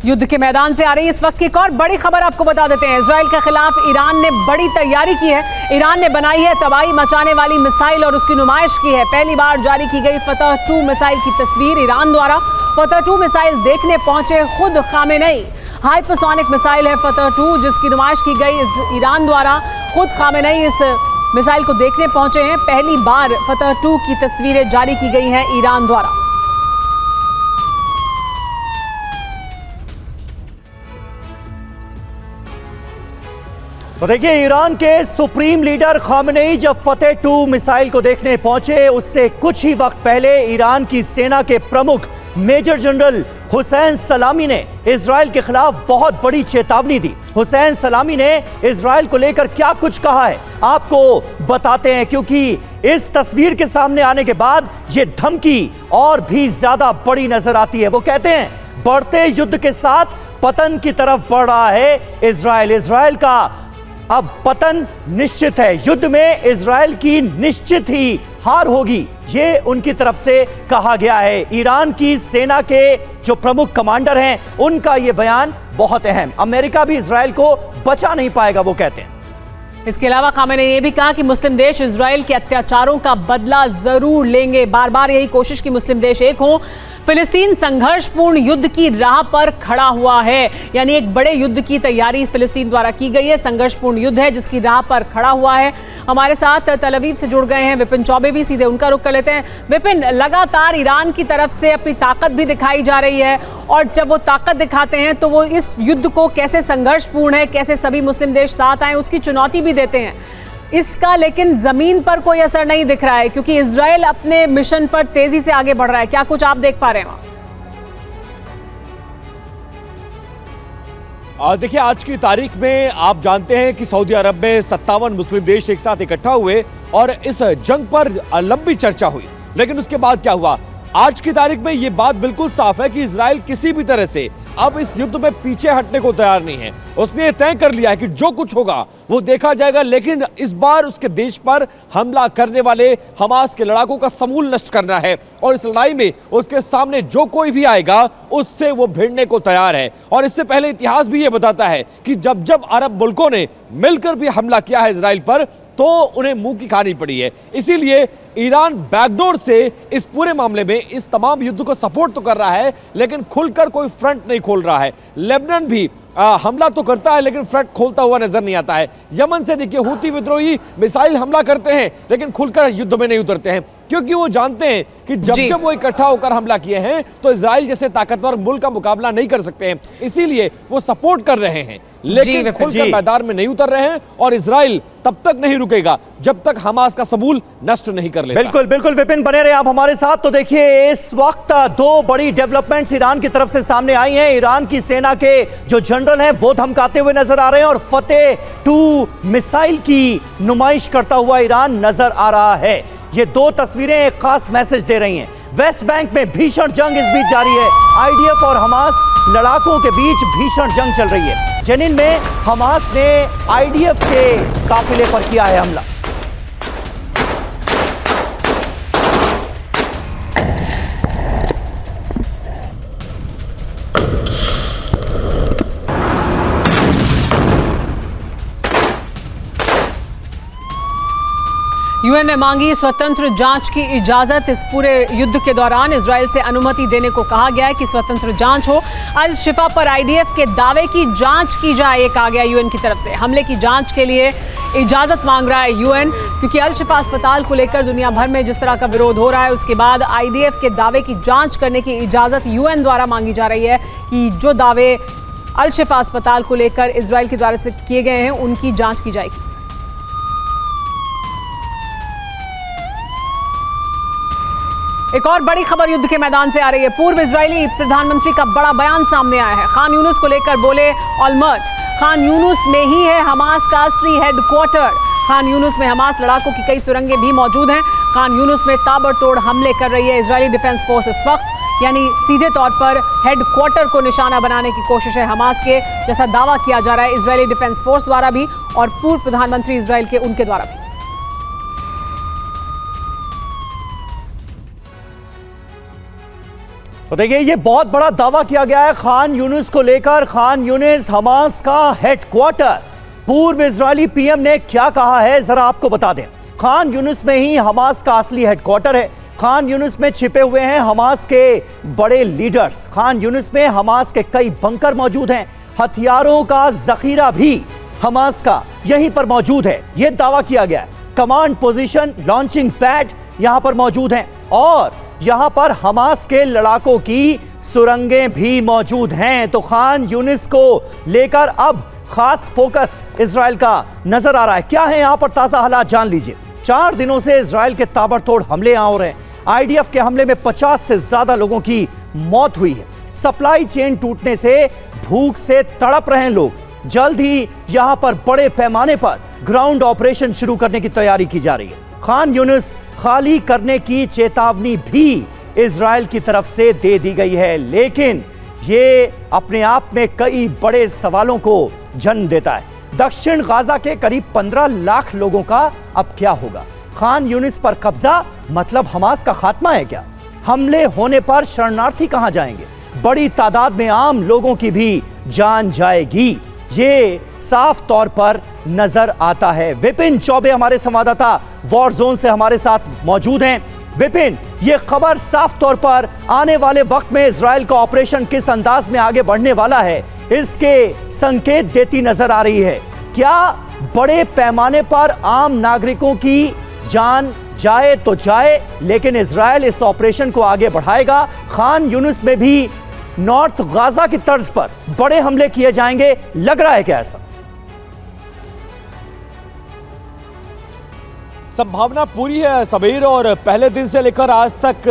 युद्ध के मैदान से आ रही इस वक्त की एक और बड़ी खबर आपको बता देते हैं। इजराइल के खिलाफ ईरान ने बड़ी तैयारी की है। ईरान ने बनाई है तबाही मचाने वाली मिसाइल और उसकी नुमाइश की है। पहली बार जारी की गई फतह-2 मिसाइल की तस्वीर ईरान द्वारा। फतह-2 मिसाइल देखने पहुंचे खुद खामेनेई। हाइपरसोनिक मिसाइल है फतह-2 जिसकी नुमाइश की गई ईरान द्वारा। खुद खामेनेई इस मिसाइल को देखने पहुंचे हैं। पहली बार फतह-2 की तस्वीरें जारी की गई हैं ईरान द्वारा। तो देखिए, ईरान के सुप्रीम लीडर खामेनेई जब फतह-2 मिसाइल को देखने पहुंचे, उससे कुछ ही वक्त पहले ईरान की सेना के प्रमुख मेजर जनरल हुसैन सलामी ने इजराइल के खिलाफ बहुत बड़ी चेतावनी दी। हुसैन सलामी ने इजराइल को लेकर क्या कुछ कहा है आपको बताते हैं, क्योंकि इस तस्वीर के सामने आने के बाद ये धमकी और भी ज्यादा बड़ी नजर आती है। वो कहते हैं बढ़ते युद्ध के साथ पतन की तरफ बढ़ रहा है इजराइल। इजराइल का अब पतन निश्चित है। युद्ध में इजराइल की निश्चित ही हार होगी, ये उनकी तरफ से कहा गया है। ईरान की सेना के जो प्रमुख कमांडर हैं उनका ये बयान बहुत अहम। अमेरिका भी इजराइल को बचा नहीं पाएगा, वो कहते हैं। इसके अलावा खामेनेई ने यह भी कहा कि मुस्लिम देश इजराइल के अत्याचारों का बदला जरूर लेंगे। बार बार यही कोशिश की मुस्लिम देश एक हो। फिलिस्तीन संघर्षपूर्ण युद्ध की राह पर खड़ा हुआ है, यानी एक बड़े युद्ध की तैयारी इस फिलिस्तीन द्वारा की गई है। संघर्षपूर्ण युद्ध है जिसकी राह पर खड़ा हुआ है। हमारे साथ तल अवीव से जुड़ गए हैं विपिन चौबे भी, सीधे उनका रुख कर लेते हैं। विपिन, लगातार ईरान की तरफ से अपनी ताकत भी दिखाई जा रही है और जब वो ताकत दिखाते हैं तो वो इस युद्ध को कैसे संघर्षपूर्ण है, कैसे सभी मुस्लिम देश साथ आए, उसकी चुनौती भी देते हैं। इसका लेकिन जमीन पर कोई असर नहीं दिख रहा है क्योंकि इजराइल अपने मिशन पर तेजी से आगे बढ़ रहा है। क्या कुछ आप देख पा रहे हैं वहां? देखिए, आज की तारीख में आप जानते हैं कि सऊदी अरब में 57 मुस्लिम देश एक साथ इकट्ठा हुए और इस जंग पर लंबी चर्चा हुई। लेकिन उसके बाद क्या हुआ? आज की तारीख में यह बात बिल्कुल साफ है कि इजराइल किसी भी तरह से अब इस युद्ध में पीछे हटने को तैयार नहीं है। उसने तय कर लिया है कि जो कुछ होगा वो देखा जाएगा, लेकिन इस बार उसके देश पर हमला करने वाले हमास के लड़ाकों का समूल नष्ट करना है और इस लड़ाई में उसके सामने जो कोई भी आएगा उससे वो भिड़ने को तैयार है। और इससे पहले इतिहास भी ये बताता है कि जब जब अरब मुल्कों ने मिलकर भी हमला किया है इजराइल पर तो उन्हें मुंह की खानी पड़ी है। इसीलिए ईरान बैकडोर से इस पूरे मामले में इस तमाम युद्ध को सपोर्ट तो कर रहा है लेकिन खुलकर कोई फ्रंट नहीं खोल रहा है। लेबनान भी हमला तो करता है लेकिन फ्रंट खोलता हुआ नजर नहीं आता है। यमन से देखिए, हूती विद्रोही मिसाइल हमला करते हैं लेकिन खुलकर युद्ध में नहीं उतरते हैं क्योंकि वो जानते हैं कि जब वो इकट्ठा होकर हमला किए हैं तो इजराइल जैसे ताकतवर मुल्क का मुकाबला नहीं कर सकते हैं। इसीलिए वो सपोर्ट कर रहे हैं लेकिन खुलकर मैदान में नहीं उतर रहे हैं और इजराइल तब तक नहीं रुकेगा जब तक हमास का सबूल नष्ट नहीं कर लेता। बिल्कुल बिल्कुल विपिन, बने रहे आप हमारे साथ। तो देखिए, इस वक्त दो बड़ी डेवलपमेंट्स ईरान की तरफ से सामने आई हैं। ईरान की सेना के जो जनरल हैं वो धमकाते हुए नजर आ रहे हैं और फतह-2 मिसाइल की नुमाइश करता हुआ ईरान नजर आ रहा है। ये दो तस्वीरें एक खास मैसेज दे रही हैं। वेस्ट बैंक में भीषण जंग इस बीच जारी है। आईडीएफ और हमास लड़ाकों के बीच भीषण जंग चल रही है। जेनिन में हमास ने आईडीएफ के काफिले पर किया है हमला। यूएन ने मांगी स्वतंत्र जांच की इजाजत। इस पूरे युद्ध के दौरान इजराइल से अनुमति देने को कहा गया है कि स्वतंत्र जांच हो। अल शिफा पर आईडीएफ के दावे की जांच की जाए, ये कहा गया यूएन की तरफ से। हमले की जांच के लिए इजाजत मांग रहा है यूएन क्योंकि अल शिफा अस्पताल को लेकर दुनिया भर में जिस तरह का विरोध हो रहा है उसके बाद आईडीएफ के दावे की जांच करने की इजाजत यूएन द्वारा मांगी जा रही है कि जो दावे अल शिफा अस्पताल को लेकर इजराइल के द्वारा से किए गए हैं उनकी जांच की जाएगी। एक और बड़ी खबर युद्ध के मैदान से आ रही है। पूर्व इजरायली प्रधानमंत्री का बड़ा बयान सामने आया है। खान यूनुस को लेकर बोले ऑलमर्ट, खान यूनुस में ही है हमास का असली हेडक्वार्टर। खान यूनुस में हमास लड़ाकों की कई सुरंगें भी मौजूद हैं। खान यूनुस में ताबड़तोड़ हमले कर रही है इजरायली डिफेंस फोर्स इस वक्त, यानी सीधे तौर पर हेडक्वार्टर को निशाना बनाने की कोशिश है हमास के, जैसा दावा किया जा रहा है इजरायली डिफेंस फोर्स द्वारा भी और पूर्व प्रधानमंत्री इजराइल के उनके द्वारा भी। तो देखिए, ये बहुत बड़ा दावा किया गया है खान यूनिस को लेकर। खान यूनिस हमास का हेडक्वार्टर। पूर्व इजरायली पीएम ने क्या कहा है, जरा आपको बता दें। खान यूनिस में ही हमास का असली हेडक्वार्टर है। खान यूनिस में छिपे हुए हैं हमास के बड़े लीडर्स। खान यूनिस में हमास के कई बंकर मौजूद हैं। हथियारों का जखीरा भी हमास का यहीं पर मौजूद है, यह दावा किया गया है। कमांड पोजीशन, लॉन्चिंग पैड यहां पर मौजूद हैं और यहां पर हमास के लड़ाकों की सुरंगें भी मौजूद हैं। तो खान यूनिस को लेकर अब खास फोकस इजराइल का नजर आ रहा है। क्या है यहां पर ताजा हालात, जान लीजिए। 4 दिनों से इजराइल के ताबड़तोड़ हमले यहां हो रहे हैं। आईडीएफ के हमले में 50 से ज्यादा लोगों की मौत हुई है। सप्लाई चेन टूटने से भूख से तड़प रहे हैं लोग। जल्द ही यहां पर बड़े पैमाने पर ग्राउंड ऑपरेशन शुरू करने की तैयारी की जा रही है। खान यूनिस खाली करने की चेतावनी भी इजराइल की तरफ से दे दी गई है, लेकिन ये अपने आप में कई बड़े सवालों को जन्म देता है। दक्षिण गाजा के करीब 15 लाख लोगों का अब क्या होगा? खान यूनिस पर कब्जा मतलब हमास का खात्मा है क्या? हमले होने पर शरणार्थी कहां जाएंगे? बड़ी तादाद में आम लोगों की भी जान जाएगी, ये साफ तौर पर नजर आता है। विपिन चौबे हमारे संवाददाता वॉर जोन से हमारे साथ मौजूद हैं। विपिन, ये खबर साफ तौर पर आने वाले वक्त में इजराइल का ऑपरेशन किस अंदाज में आगे बढ़ने वाला है, इसके संकेत देती नजर आ रही है। क्या बड़े पैमाने पर आम नागरिकों की जान जाए तो जाए, लेकिन इजराइल इस ऑपरेशन को आगे बढ़ाएगा? खान यूनिस में भी नॉर्थ गाजा की तर्ज पर बड़े हमले किए जाएंगे, लग रहा है क्या ऐसा? संभावना पूरी है सबीर, और पहले दिन से लेकर आज तक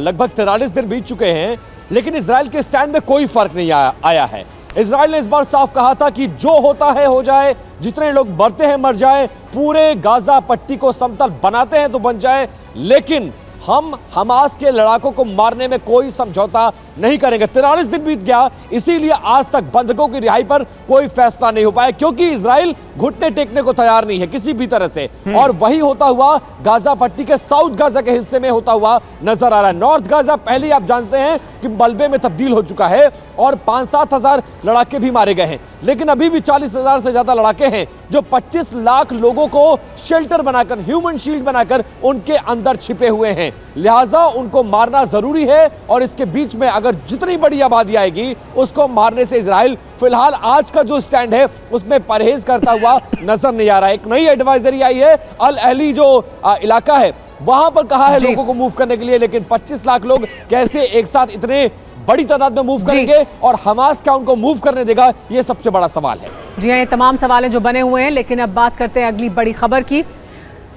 लगभग 43 दिन बीत चुके हैं, लेकिन इजराइल के स्टैंड में कोई फर्क नहीं आया है। इजराइल ने इस बार साफ कहा था कि जो होता है हो जाए, जितने लोग मरते हैं मर जाए, पूरे गाजा पट्टी को समतल बनाते हैं तो बन जाए, लेकिन हम हमास के लड़ाकों को मारने में कोई समझौता नहीं करेंगे। 43 दिन बीत गया, इसीलिए आज तक बंधकों की रिहाई पर कोई फैसला नहीं हो पाया, क्योंकि इजराइल घुटने टेकने को तैयार नहीं है किसी भी तरह से। और वही होता हुआ गाजा पट्टी के साउथ गाजा के हिस्से में होता हुआ नजर आ रहा है। नॉर्थ गाजा पहले आप जानते हैं कि मलबे में तब्दील हो चुका है और 5-7 हजार लड़ाके भी मारे गए हैं, लेकिन अभी भी 40,000 से ज्यादा लड़ाके हैं जो 25 लाख लोगों को शेल्टर बनाकर, ह्यूमन शील्ड बनाकर उनके अंदर छिपे हुए हैं। लिहाजा उनको मारना जरूरी है, और इसके बीच में अगर जितनी बड़ी आबादी आएगी उसको मारने से इजराइल फिलहाल आज का जो स्टैंड है उसमें परहेज करता हुआ नजर नहीं आ रहा है। एक नई एडवाइजरी आई है, अल अहली जो इलाका है वहां पर कहा है लोगों को मूव करने के लिए, लेकिन 25 लाख लोग कैसे एक साथ इतने बड़ी तादाद में मूव करेंगे और हमास क्या उनको मूव करने देगा, यह सबसे बड़ा सवाल है। जी हाँ, ये तमाम सवाल हैं जो बने हुए हैं, लेकिन अब बात करते हैं अगली बड़ी खबर की।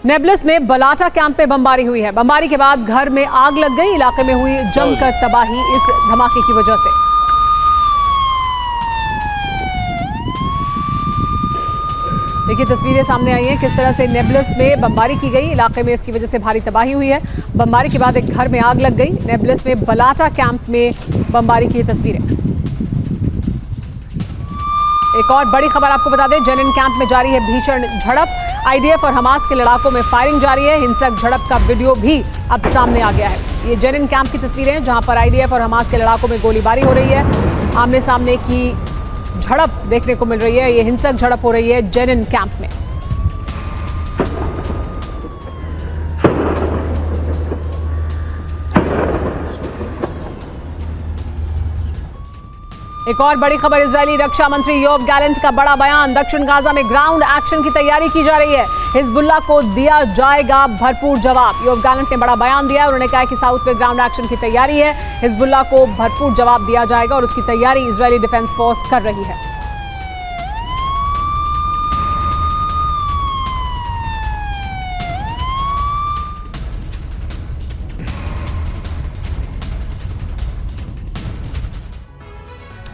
नेबलस में बलाटा कैंप में बमबारी हुई है। बमबारी के बाद घर में आग लग गई। इलाके में हुई जमकर तबाही इस धमाके की वजह से। देखिए, तस्वीरें सामने आई हैं किस तरह से नेबलस में बमबारी की गई। इलाके में इसकी वजह से भारी तबाही हुई है। बमबारी के बाद एक घर में आग लग गई। नेबलस में बलाटा कैंप में बमबारी की तस्वीरें। एक और बड़ी खबर आपको बता दें, जेनिन कैंप में जारी है भीषण झड़प। आईडीएफ और हमास के लड़ाकों में फायरिंग जारी है। हिंसक झड़प का वीडियो भी अब सामने आ गया है। ये जेनिन कैंप की तस्वीरें हैं जहां पर आईडीएफ और हमास के लड़ाकों में गोलीबारी हो रही है। आमने सामने की झड़प देखने को मिल रही है। ये हिंसक झड़प हो रही है जेनिन कैंप में। एक और बड़ी खबर, इजरायली रक्षा मंत्री योव गैलेंट का बड़ा बयान। दक्षिण गाजा में ग्राउंड एक्शन की तैयारी की जा रही है। हिजबुल्लाह को दिया जाएगा भरपूर जवाब। योव गैलेंट ने बड़ा बयान दिया। उन्होंने कहा कि साउथ में ग्राउंड एक्शन की तैयारी है। हिजबुल्लाह को भरपूर जवाब दिया जाएगा और उसकी तैयारी इजरायली डिफेंस फोर्स कर रही है।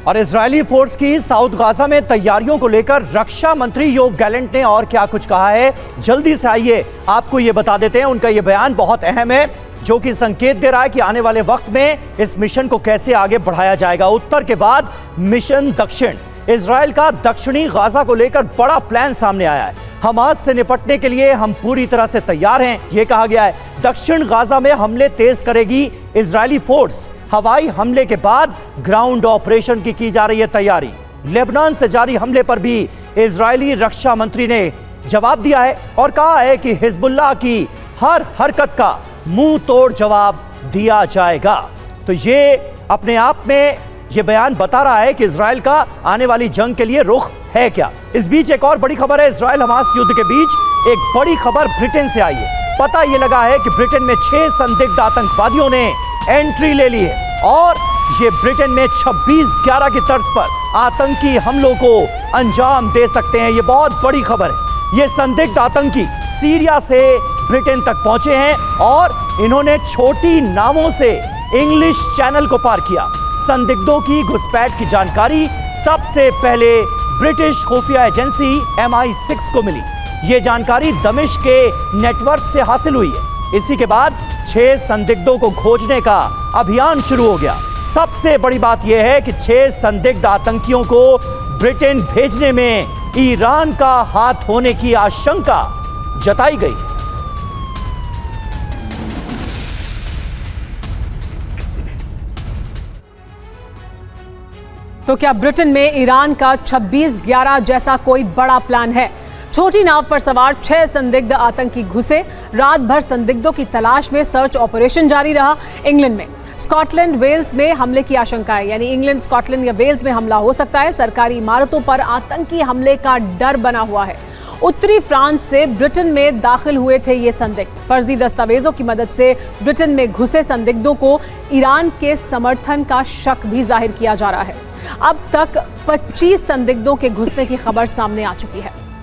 और इजरायली फोर्स की साउथ गाजा में तैयारियों को लेकर रक्षा मंत्री योव गैलेंट ने और क्या कुछ कहा है, जल्दी से आइए आपको ये बता देते हैं। उनका ये बयान बहुत अहम है, जो कि संकेत दे रहा है कि आने वाले वक्त में इस मिशन को कैसे आगे बढ़ाया जाएगा। उत्तर के बाद मिशन दक्षिण। इजराइल का दक्षिणी गाजा को लेकर बड़ा प्लान सामने आया है। हमास से निपटने के लिए हम पूरी तरह से तैयार हैं, यह कहा गया है। दक्षिण गाजा में हमले तेज करेगी इजरायली फोर्स। हवाई हमले के बाद ग्राउंड ऑपरेशन की जा रही है तैयारी। लेबनान से जारी हमले पर भी इजरायली रक्षा मंत्री ने जवाब दिया है और कहा है कि हिजबुल्लाह की हर हरकत का मुंह तोड़ जवाब दिया जाएगा। तो ये अपने आप में ये बयान बता रहा है कि इजराइल का आने वाली जंग के लिए रुख है क्या। इस बीच एक और बड़ी खबर है। इजराइल हमास युद्ध के बीच एक बड़ी खबर ब्रिटेन से आई है। पता ये लगा है कि ब्रिटेन में 6 संदिग्ध आतंकवादियों ने एंट्री ले ली है और ये ब्रिटेन में 26/11 की तर्ज पर आतंकी हमलों को अंजाम दे सकते हैं। ये बहुत बड़ी खबर है। ये संदिग्ध आतंकी सीरिया से ब्रिटेन तक पहुंचे हैं और इन्होंने छोटी नावों से इंग्लिश चैनल को पार किया। संदिग्धों की घुसपैठ की जानकारी सबसे पहले ब्रिटिश खुफिया एजेंसी MI6 को मिली। ये जानकारी दमिश्क के नेटवर्क से हासिल हुई है। इसी के बाद 6 संदिग्धों को खोजने का अभियान शुरू हो गया। सबसे बड़ी बात यह है कि 6 संदिग्ध आतंकियों को ब्रिटेन भेजने में ईरान का हाथ होने की आशंका जताई गई। तो क्या ब्रिटेन में ईरान का 26/11 जैसा कोई बड़ा प्लान है? छोटी नाव पर सवार 6 संदिग्ध आतंकी घुसे। रात भर संदिग्धों की तलाश में सर्च ऑपरेशन जारी रहा। इंग्लैंड में, स्कॉटलैंड, वेल्स में हमले की आशंका है, यानी इंग्लैंड, स्कॉटलैंड या वेल्स में हमला हो सकता है। सरकारी इमारतों पर आतंकी हमले का डर बना हुआ है। उत्तरी फ्रांस से ब्रिटेन में दाखिल हुए थे ये संदिग्ध। फर्जी दस्तावेजों की मदद से ब्रिटेन में घुसे संदिग्धों को ईरान के समर्थन का शक भी जाहिर किया जा रहा है। अब तक 25 संदिग्धों के घुसने की खबर सामने आ चुकी है।